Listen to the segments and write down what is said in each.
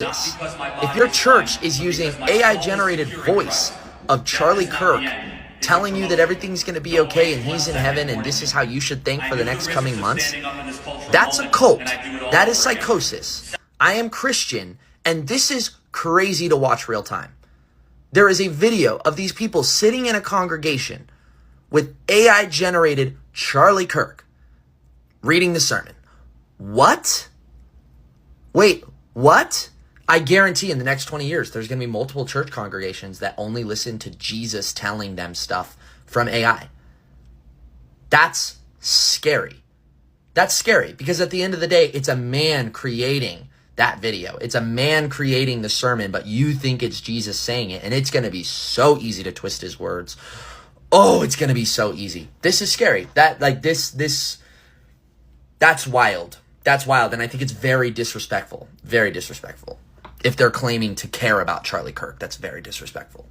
this. If your church is using AI-generated voice of Charlie Kirk telling you that everything's going to be okay and he's in heaven and this is how you should think for the next coming months, that's a cult. That is psychosis. I am Christian, and this is crazy to watch real time. There is a video of these people sitting in a congregation with AI-generated Charlie Kirk reading the sermon. What? Wait, what? I guarantee in the next 20 years, there's going to be multiple church congregations that only listen to Jesus telling them stuff from AI. That's scary. That's scary because at the end of the day, it's a man creating that video. It's a man creating the sermon, but you think it's Jesus saying it, and it's going to be so easy to twist his words. Oh, it's going to be so easy. This is scary. That's wild. That's wild, and I think it's very disrespectful. Very disrespectful. If they're claiming to care about Charlie Kirk, that's very disrespectful.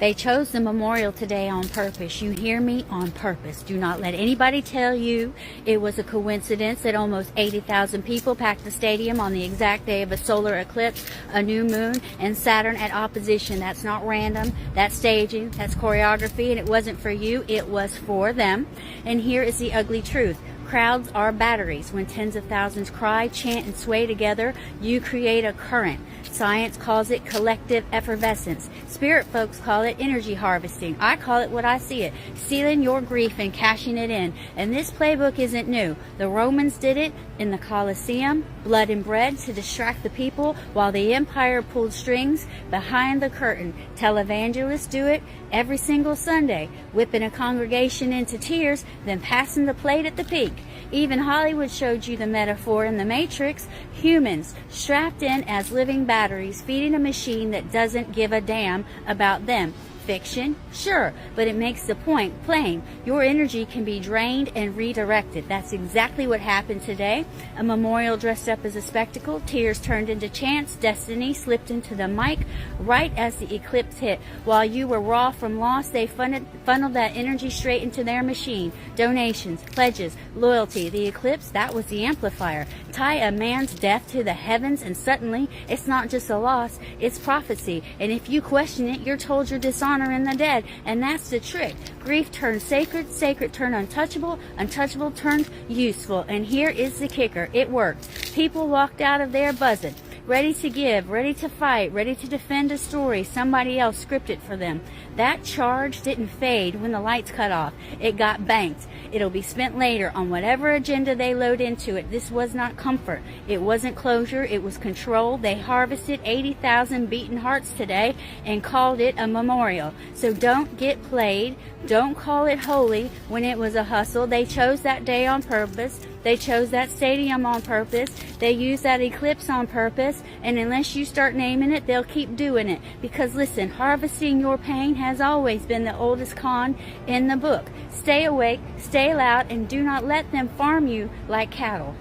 They chose the memorial today on purpose. You hear me? On purpose. Do not let anybody tell you it was a coincidence that almost 80,000 people packed the stadium on the exact day of a solar eclipse, a new moon, and Saturn at opposition. That's not random. That's staging. That's choreography. And it wasn't for you. It was for them. And here is the ugly truth. Crowds are batteries. When tens of thousands cry, chant, and sway together, you create a current. Science calls it collective effervescence. Spirit folks call it energy harvesting. I call it what I see it, stealing your grief and cashing it in. And this playbook isn't new. The Romans did it in the Colosseum, blood and bread to distract the people while the empire pulled strings behind the curtain. Televangelists do it every single Sunday, whipping a congregation into tears, then passing the plate at the peak. Even Hollywood showed you the metaphor in The Matrix. Humans strapped in as living batteries, feeding a machine that doesn't give a damn about them. Fiction? Sure, but it makes the point plain. Your energy can be drained and redirected. That's exactly what happened today. A memorial dressed up as a spectacle, tears turned into chants, destiny slipped into the mic right as the eclipse hit. While you were raw from loss, they funneled that energy straight into their machine. Donations, pledges, loyalty. The eclipse, that was the amplifier. Tie a man's death to the heavens and suddenly it's not just a loss, it's prophecy. And if you question it, you're told you're dishonored in the dead, and that's the trick. Grief turns sacred, sacred turned untouchable, untouchable turned useful. And here is the kicker. It worked. People walked out of there buzzing, ready to give, ready to fight, ready to defend a story somebody else scripted for them. That charge didn't fade when the lights cut off. It got banked. It'll be spent later on whatever agenda they load into it. This was not comfort. It wasn't closure. It was control. They harvested 80,000 beaten hearts today and called it a memorial. So don't get played. Don't call it holy when it was a hustle. They chose that day on purpose. They chose that stadium on purpose. They used that eclipse on purpose. And unless you start naming it, they'll keep doing it. Because listen, harvesting your pain has always been the oldest con in the book. Stay awake, stay loud, and do not let them farm you like cattle.